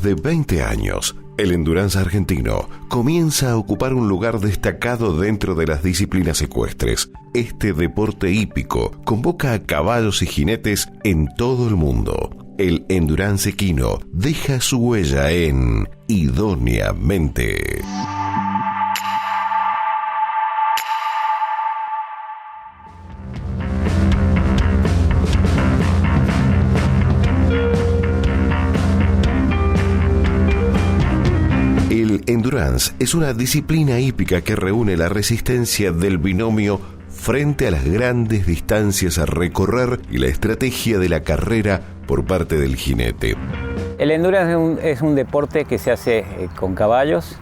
de 20 años, el endurance argentino comienza a ocupar un lugar destacado dentro de las disciplinas ecuestres. Este deporte hípico convoca a caballos y jinetes en todo el mundo. El endurance equino deja su huella en Idóneamente. El endurance es una disciplina hípica que reúne la resistencia del binomio frente a las grandes distancias a recorrer y la estrategia de la carrera por parte del jinete. El endurance es un deporte que se hace con caballos,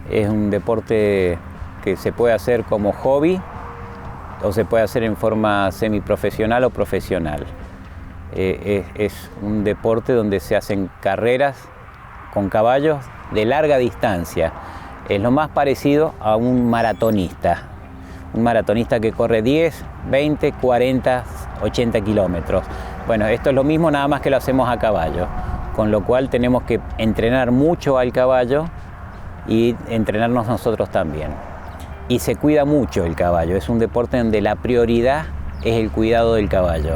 es un deporte que se puede hacer como hobby o se puede hacer en forma semiprofesional o profesional. Es un deporte donde se hacen carreras con caballos de larga distancia. Es lo más parecido a un maratonista que corre 10, 20, 40, 80 kilómetros. Bueno, esto es lo mismo, nada más que lo hacemos a caballo, con lo cual tenemos que entrenar mucho al caballo y entrenarnos nosotros también. Y se cuida mucho el caballo, es un deporte donde la prioridad es el cuidado del caballo.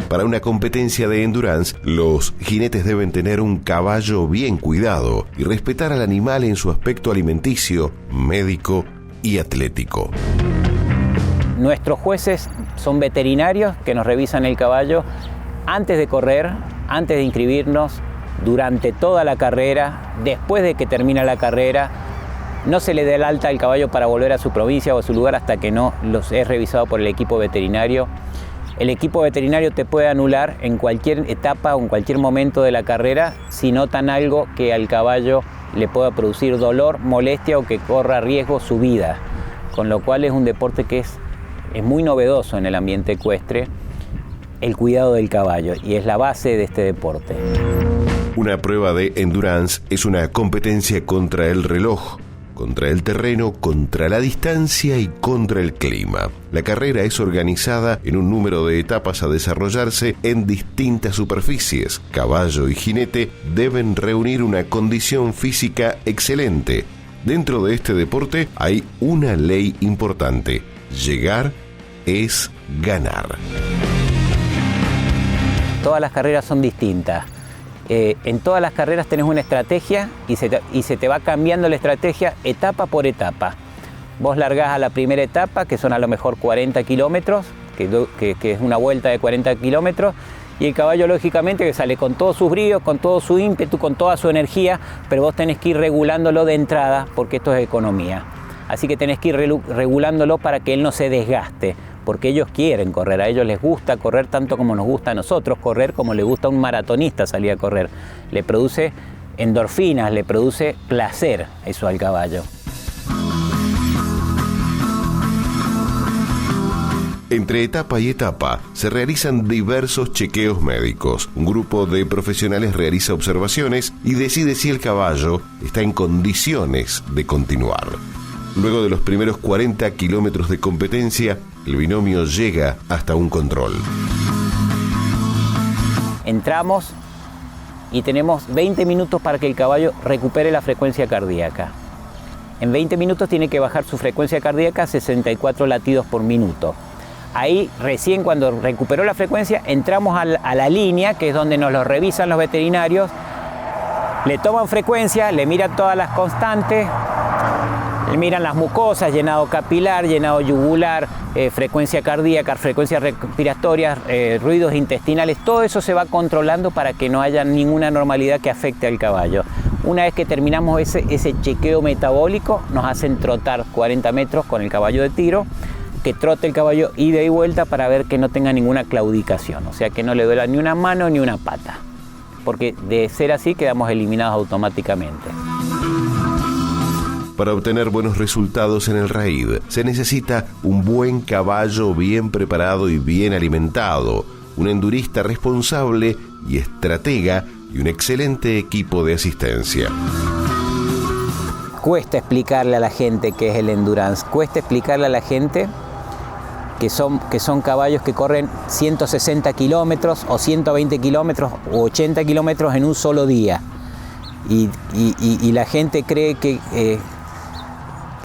Para una competencia de endurance, los jinetes deben tener un caballo bien cuidado y respetar al animal en su aspecto alimenticio, médico y atlético. Nuestros jueces son veterinarios que nos revisan el caballo antes de correr, antes de inscribirnos, durante toda la carrera, después de que termina la carrera. No se le da el alta al caballo para volver a su provincia o a su lugar hasta que no los es revisado por el equipo veterinario. El equipo veterinario te puede anular en cualquier etapa o en cualquier momento de la carrera si notan algo que al caballo le pueda producir dolor, molestia o que corra riesgo su vida. Con lo cual es un deporte que es muy novedoso en el ambiente ecuestre, el cuidado del caballo, y es la base de este deporte. Una prueba de endurance es una competencia contra el reloj, contra el terreno, contra la distancia y contra el clima. La carrera es organizada en un número de etapas a desarrollarse en distintas superficies. Caballo y jinete deben reunir una condición física excelente. Dentro de este deporte hay una ley importante: llegar es ganar. Todas las carreras son distintas. En todas las carreras tenés una estrategia y se te va cambiando la estrategia etapa por etapa. Vos largás a la primera etapa, que son a lo mejor 40 kilómetros, que es una vuelta de 40 kilómetros, y el caballo lógicamente que sale con todos sus bríos, con todo su ímpetu, con toda su energía, pero vos tenés que ir regulándolo de entrada porque esto es economía. Así que tenés que ir regulándolo para que él no se desgaste, porque ellos quieren correr, a ellos les gusta correr tanto como nos gusta a nosotros correr, como le gusta a un maratonista salir a correr. Le produce endorfinas, le produce placer eso al caballo. Entre etapa y etapa se realizan diversos chequeos médicos. Un grupo de profesionales realiza observaciones y decide si el caballo está en condiciones de continuar. Luego de los primeros 40 kilómetros de competencia, el binomio llega hasta un control. Entramos y tenemos 20 minutos para que el caballo recupere la frecuencia cardíaca. En 20 minutos tiene que bajar su frecuencia cardíaca a 64 latidos por minuto. Ahí recién cuando recuperó la frecuencia entramos a la línea, que es donde nos lo revisan los veterinarios. Le toman frecuencia, le miran todas las constantes, le miran las mucosas, llenado capilar, llenado yugular, frecuencia cardíaca, frecuencia respiratoria, ruidos intestinales. Todo eso se va controlando para que no haya ninguna anormalidad que afecte al caballo. Una vez que terminamos ese chequeo metabólico, nos hacen trotar 40 metros con el caballo de tiro, que trote el caballo ida y vuelta para ver que no tenga ninguna claudicación, o sea que no le duela ni una mano ni una pata, porque de ser así quedamos eliminados automáticamente. Para obtener buenos resultados en el raid, se necesita un buen caballo bien preparado y bien alimentado, un endurista responsable y estratega y un excelente equipo de asistencia. Cuesta explicarle a la gente qué es el endurance, cuesta explicarle a la gente que son caballos que corren 160 kilómetros o 120 kilómetros o 80 kilómetros en un solo día. Y la gente cree que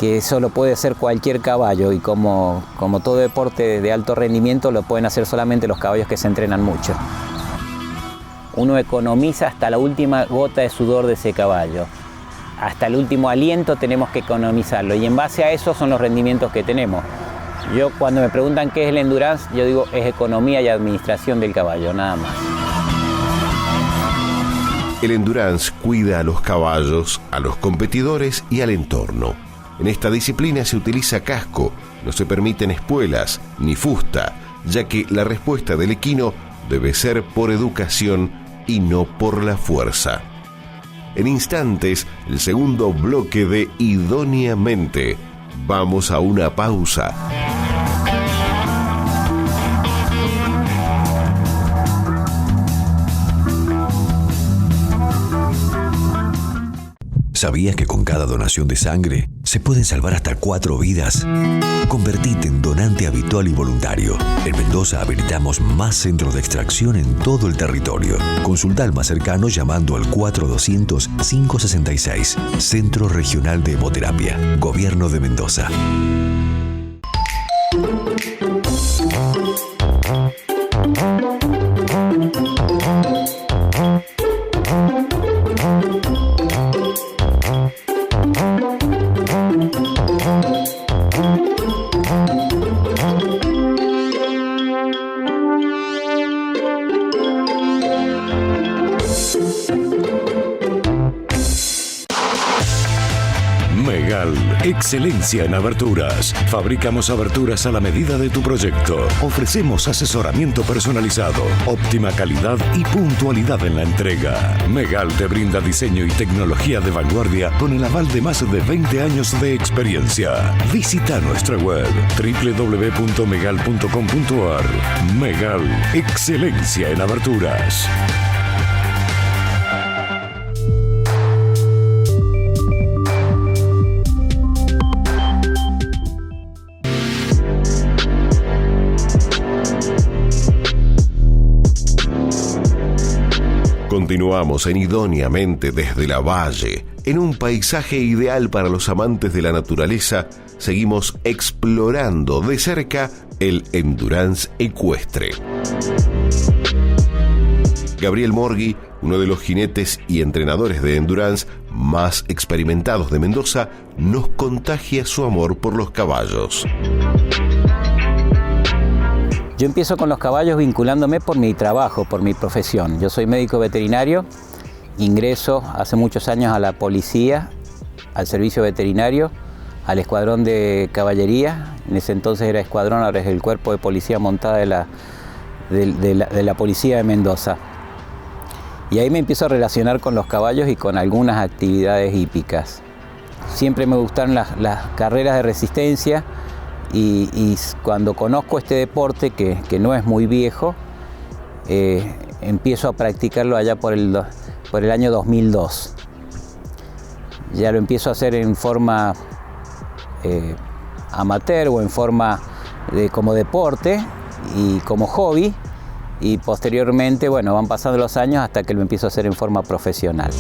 eso lo puede hacer cualquier caballo, y como todo deporte de alto rendimiento lo pueden hacer solamente los caballos que se entrenan mucho. Uno economiza hasta la última gota de sudor de ese caballo. Hasta el último aliento tenemos que economizarlo, y en base a eso son los rendimientos que tenemos. Yo, cuando me preguntan qué es el endurance, yo digo es economía y administración del caballo, nada más. El endurance cuida a los caballos, a los competidores y al entorno. En esta disciplina se utiliza casco, no se permiten espuelas ni fusta, ya que la respuesta del equino debe ser por educación y no por la fuerza. En instantes, el segundo bloque de Idóneamente. Vamos a una pausa. ¿Sabías que con cada donación de sangre se pueden salvar hasta 4 vidas? Convertite en donante habitual y voluntario. En Mendoza habilitamos más centros de extracción en todo el territorio. Consulta al más cercano llamando al 4200-566. Centro Regional de Hemoterapia. Gobierno de Mendoza. Megal, excelencia en aberturas. Fabricamos aberturas a la medida de tu proyecto. Ofrecemos asesoramiento personalizado, óptima calidad y puntualidad en la entrega. Megal te brinda diseño y tecnología de vanguardia con el aval de más de 20 años de experiencia. Visita nuestra web www.megal.com.ar. Megal, excelencia en aberturas. Continuamos en Idóneamente desde la Valle. En un paisaje ideal para los amantes de la naturaleza, seguimos explorando de cerca el endurance ecuestre. Gabriel Morghi, uno de los jinetes y entrenadores de endurance más experimentados de Mendoza, nos contagia su amor por los caballos. Yo empiezo con los caballos vinculándome por mi trabajo, por mi profesión. Yo soy médico veterinario, ingreso hace muchos años a la policía, al servicio veterinario, al escuadrón de caballería. En ese entonces era escuadrón, ahora es el cuerpo de policía montada de la policía de Mendoza. Y ahí me empiezo a relacionar con los caballos y con algunas actividades hípicas. Siempre me gustaron las carreras de resistencia. Y cuando conozco este deporte, que no es muy viejo, empiezo a practicarlo allá por el año 2002. Ya lo empiezo a hacer en forma amateur o en forma como deporte y como hobby, y posteriormente, bueno, van pasando los años hasta que lo empiezo a hacer en forma profesional.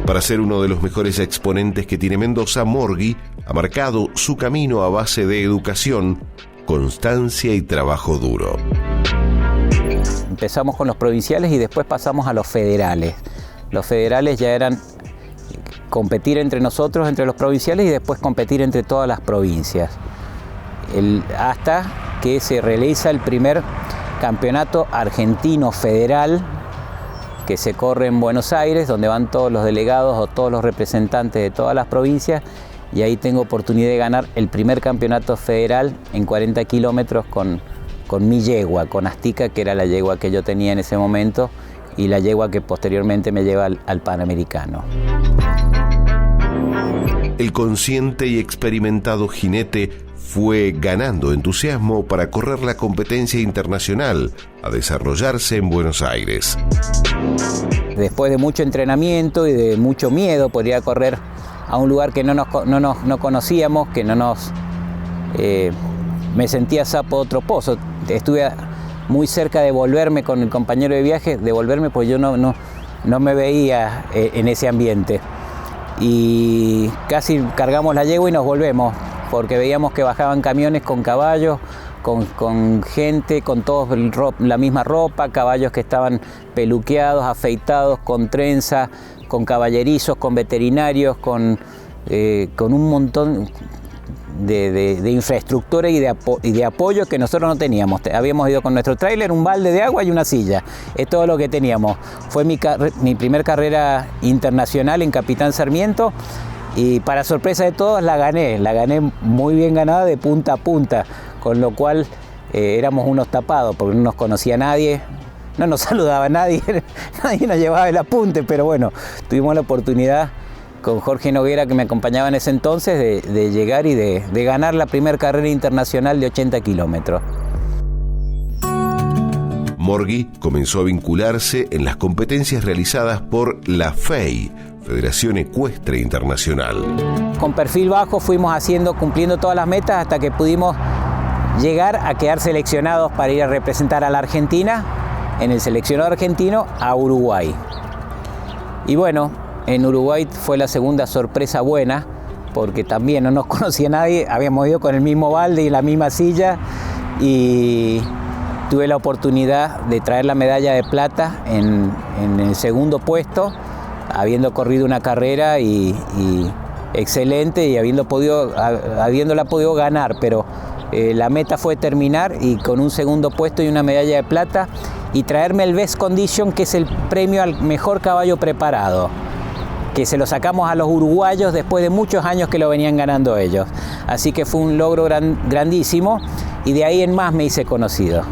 Para ser uno de los mejores exponentes que tiene Mendoza, Morghi ha marcado su camino a base de educación, constancia y trabajo duro. Empezamos con los provinciales y después pasamos a los federales. Los federales ya eran competir entre nosotros, entre los provinciales, y después competir entre todas las provincias. Hasta que se realiza el primer campeonato argentino federal, que se corre en Buenos Aires, donde van todos los delegados o todos los representantes de todas las provincias, y ahí tengo oportunidad de ganar el primer campeonato federal en 40 kilómetros con mi yegua, con Astica, que era la yegua que yo tenía en ese momento, y la yegua que posteriormente me lleva al Panamericano. El consciente y experimentado jinete fue ganando entusiasmo para correr la competencia internacional, a desarrollarse en Buenos Aires. Después de mucho entrenamiento y de mucho miedo, podría correr a un lugar que no conocíamos, que no nos me sentía sapo de otro pozo. Estuve muy cerca de volverme con el compañero de viaje, porque yo no me veía en ese ambiente. Y casi cargamos la yegua y nos volvemos, porque veíamos que bajaban camiones con caballos, con gente, con todos la misma ropa, caballos que estaban peluqueados, afeitados, con trenza, con caballerizos, con veterinarios, con un montón de infraestructura y de apoyo que nosotros no teníamos. Habíamos ido con nuestro tráiler, un balde de agua y una silla. Es todo lo que teníamos. Fue mi primer carrera internacional en Capitán Sarmiento y para sorpresa de todos la gané muy bien ganada de punta a punta, con lo cual éramos unos tapados porque no nos conocía nadie, no nos saludaba nadie, nadie nos llevaba el apunte, pero bueno, tuvimos la oportunidad con Jorge Noguera, que me acompañaba en ese entonces, de llegar y de ganar la primera carrera internacional de 80 kilómetros. Morghi comenzó a vincularse en las competencias realizadas por la FEI, Federación Ecuestre Internacional. Con perfil bajo fuimos cumpliendo todas las metas hasta que pudimos llegar a quedar seleccionados para ir a representar a la Argentina, en el seleccionado argentino, a Uruguay. Y bueno, en Uruguay fue la segunda sorpresa buena, porque también no nos conocía nadie, habíamos ido con el mismo balde y la misma silla, y tuve la oportunidad de traer la medalla de plata en el segundo puesto, habiendo corrido una carrera y excelente y habiéndola podido ganar, pero la meta fue terminar y con un segundo puesto y una medalla de plata y traerme el Best Condition, que es el premio al mejor caballo preparado, que se lo sacamos a los uruguayos después de muchos años que lo venían ganando ellos. Así que fue un logro grandísimo y de ahí en más me hice conocido.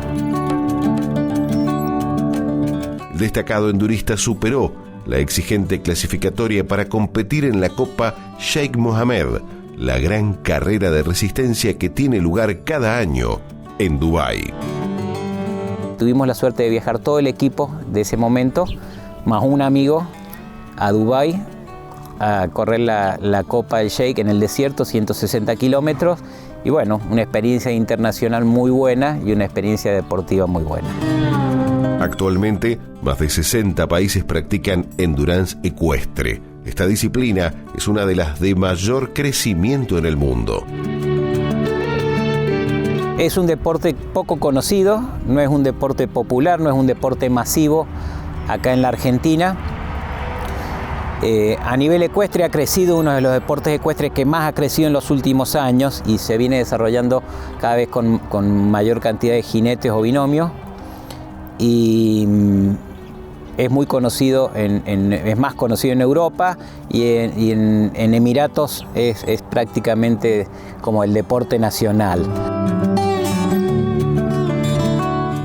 El destacado endurista superó la exigente clasificatoria para competir en la Copa Sheikh Mohammed, la gran carrera de resistencia que tiene lugar cada año en Dubái. Tuvimos la suerte de viajar todo el equipo de ese momento, más un amigo, a Dubái, a correr la Copa del Sheikh en el desierto, 160 kilómetros, y bueno, una experiencia internacional muy buena y una experiencia deportiva muy buena. Actualmente, más de 60 países practican endurance ecuestre. Esta disciplina es una de las de mayor crecimiento en el mundo. Es un deporte poco conocido, no es un deporte popular, no es un deporte masivo acá en la Argentina. A nivel ecuestre ha crecido, uno de los deportes ecuestres que más ha crecido en los últimos años y se viene desarrollando cada vez con mayor cantidad de jinetes o binomios. Y es muy conocido, es más conocido en Europa y en Emiratos es prácticamente como el deporte nacional.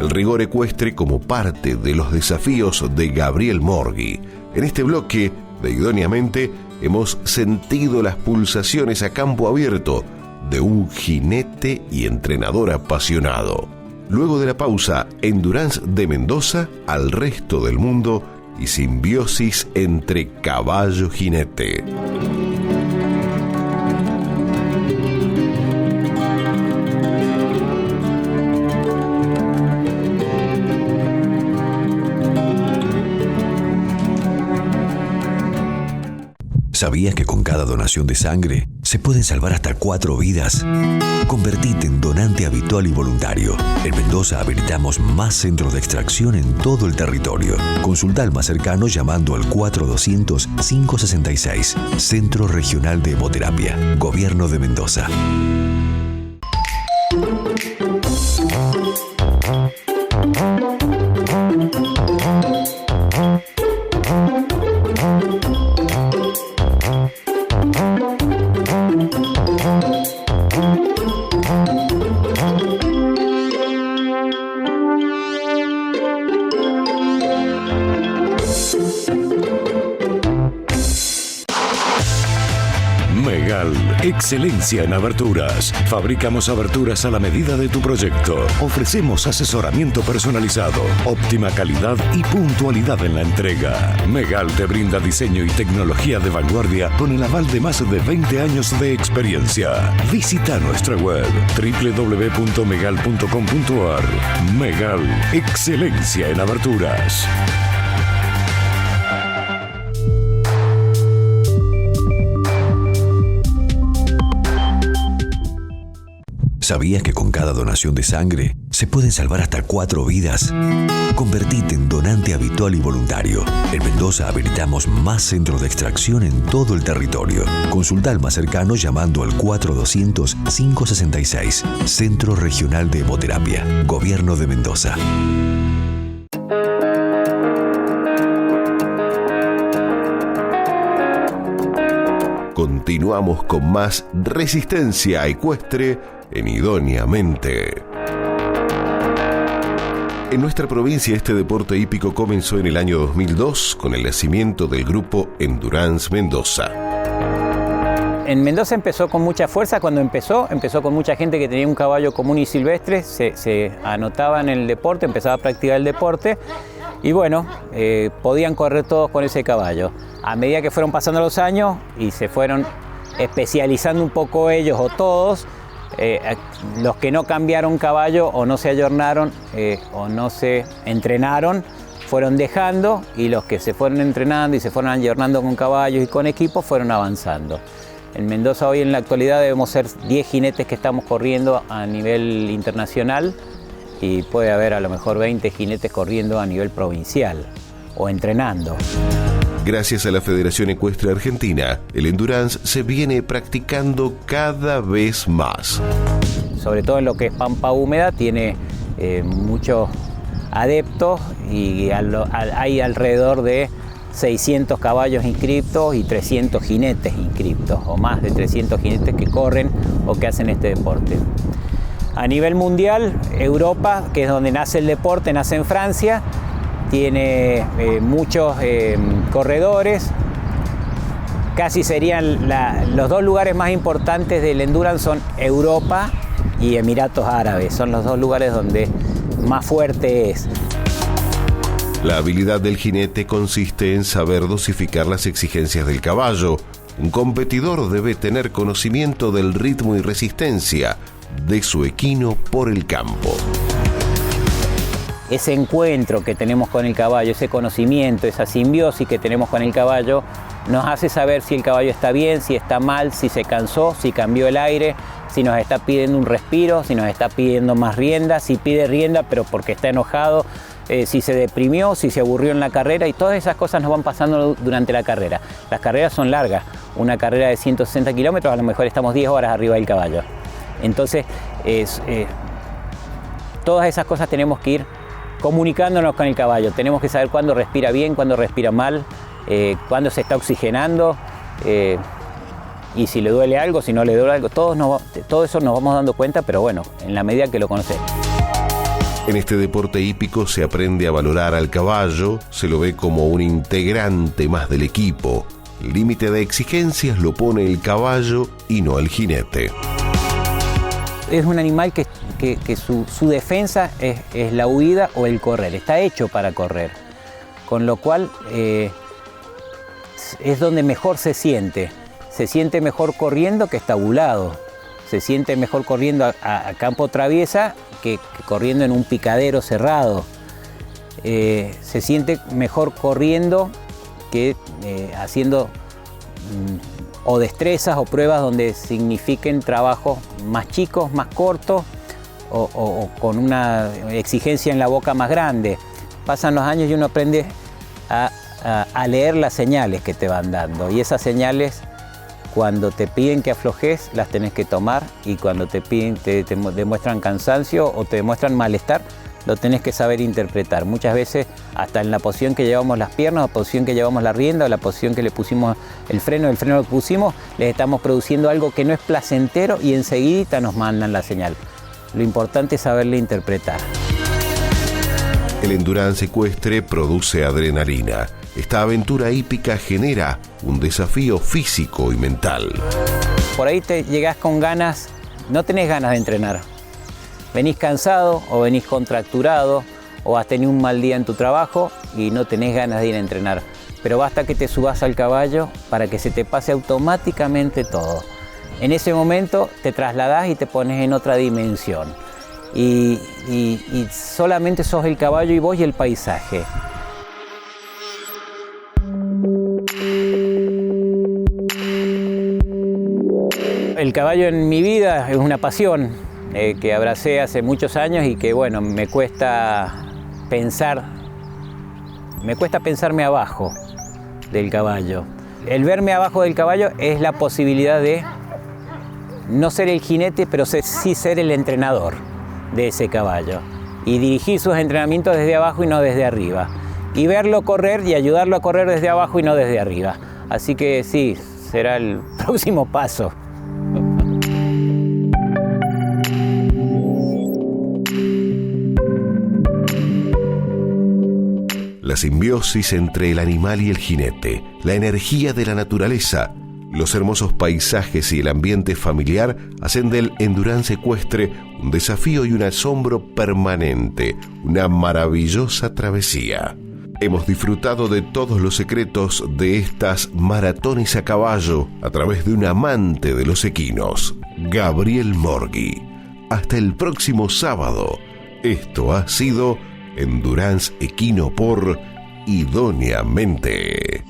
El rigor ecuestre como parte de los desafíos de Gabriel Morghi. En este bloque de Idóneamente hemos sentido las pulsaciones a campo abierto de un jinete y entrenador apasionado. Luego de la pausa, Endurance de Mendoza al resto del mundo y simbiosis entre caballo-jinete. ¿Sabías que con cada donación de sangre se pueden salvar hasta 4 vidas? Convertite en donante habitual y voluntario. En Mendoza habilitamos más centros de extracción en todo el territorio. Consulta al más cercano llamando al 4200-566. Centro Regional de Hemoterapia. Gobierno de Mendoza. Megal, excelencia en aberturas. Fabricamos aberturas a la medida de tu proyecto. Ofrecemos asesoramiento personalizado, óptima calidad y puntualidad en la entrega. Megal te brinda diseño y tecnología de vanguardia con el aval de más de 20 años de experiencia. Visita nuestra web www.megal.com.ar. Megal, excelencia en aberturas. ¿Sabías que con cada donación de sangre se pueden salvar hasta 4 vidas? Convertite en donante habitual y voluntario. En Mendoza habilitamos más centros de extracción en todo el territorio. Consulta al más cercano llamando al 4200-566. Centro Regional de Hemoterapia. Gobierno de Mendoza. Continuamos con más Resistencia Ecuestre en Idóneamente. En nuestra provincia este deporte hípico comenzó en el año 2002 con el nacimiento del grupo Endurance Mendoza. En Mendoza empezó con mucha fuerza. Cuando empezó con mucha gente que tenía un caballo común y silvestre, se anotaba en el deporte, empezaba a practicar el deporte y bueno, podían correr todos con ese caballo. A medida que fueron pasando los años y se fueron especializando un poco ellos o todos, los que no cambiaron caballo o no se ayornaron o no se entrenaron fueron dejando, y los que se fueron entrenando y se fueron ayornando con caballos y con equipos fueron avanzando. En Mendoza hoy en la actualidad debemos ser 10 jinetes que estamos corriendo a nivel internacional y puede haber a lo mejor 20 jinetes corriendo a nivel provincial o entrenando. Gracias a la Federación Ecuestre Argentina, el endurance se viene practicando cada vez más. Sobre todo en lo que es pampa húmeda, tiene muchos adeptos y hay alrededor de 600 caballos inscriptos y 300 jinetes inscriptos, o más de 300 jinetes que corren o que hacen este deporte. A nivel mundial, Europa, que es donde nace el deporte, nace en Francia, tiene muchos corredores. Casi serían los dos lugares más importantes del endurance son Europa y Emiratos Árabes. Son los dos lugares donde más fuerte es. La habilidad del jinete consiste en saber dosificar las exigencias del caballo. Un competidor debe tener conocimiento del ritmo y resistencia de su equino por el campo. Ese encuentro que tenemos con el caballo, ese conocimiento, esa simbiosis que tenemos con el caballo, nos hace saber si el caballo está bien, si está mal, si se cansó, si cambió el aire, si nos está pidiendo un respiro, si nos está pidiendo más rienda, si pide rienda pero porque está enojado, si se deprimió, si se aburrió en la carrera, y todas esas cosas nos van pasando durante la carrera. Las carreras son largas, una carrera de 160 kilómetros, a lo mejor estamos 10 horas arriba del caballo. Entonces, todas esas cosas tenemos que ir comunicándonos con el caballo. Tenemos que saber cuándo respira bien, cuándo respira mal, cuándo se está oxigenando, y si le duele algo, si no le duele algo. Todo eso nos vamos dando cuenta, pero bueno, en la medida que lo conocemos. En este deporte hípico se aprende a valorar al caballo, se lo ve como un integrante más del equipo. El límite de exigencias lo pone el caballo y no el jinete. Es un animal que su defensa es la huida o el correr, está hecho para correr, con lo cual es donde mejor se siente mejor corriendo que estabulado, se siente mejor corriendo a campo traviesa que corriendo en un picadero cerrado, se siente mejor corriendo que haciendo o destrezas o pruebas donde signifiquen trabajos más chicos, más cortos o con una exigencia en la boca más grande. Pasan los años y uno aprende a leer las señales que te van dando, y esas señales, cuando te piden que aflojes, las tenés que tomar, y cuando te piden, te demuestran cansancio o te demuestran malestar, lo tenés que saber interpretar. Muchas veces, hasta en la posición que llevamos las piernas, la posición que llevamos la rienda, o la posición que le pusimos el freno que pusimos, les estamos produciendo algo que no es placentero y enseguida nos mandan la señal. Lo importante es saberle interpretar. El endurance ecuestre produce adrenalina. Esta aventura hípica genera un desafío físico y mental. por ahí te llegás con ganas, no tenés ganas de entrenar. Venís cansado o venís contracturado o has tenido un mal día en tu trabajo y no tenés ganas de ir a entrenar. Pero basta que te subas al caballo para que se te pase automáticamente todo. En ese momento te trasladás y te pones en otra dimensión. Y solamente sos el caballo y vos y el paisaje. El caballo en mi vida es una pasión que abracé hace muchos años y que bueno, me cuesta pensarme abajo del caballo. El verme abajo del caballo es la posibilidad de no ser el jinete, pero sí ser el entrenador de ese caballo y dirigir sus entrenamientos desde abajo y no desde arriba, y verlo correr y ayudarlo a correr desde abajo y no desde arriba. Así que sí, será el próximo paso. La simbiosis entre el animal y el jinete, la energía de la naturaleza, los hermosos paisajes y el ambiente familiar hacen del endurance ecuestre un desafío y un asombro permanente, una maravillosa travesía. Hemos disfrutado de todos los secretos de estas maratones a caballo a través de un amante de los equinos, Gabriel Morghi. Hasta el próximo sábado. Esto ha sido Endurance Equino por Idóneamente.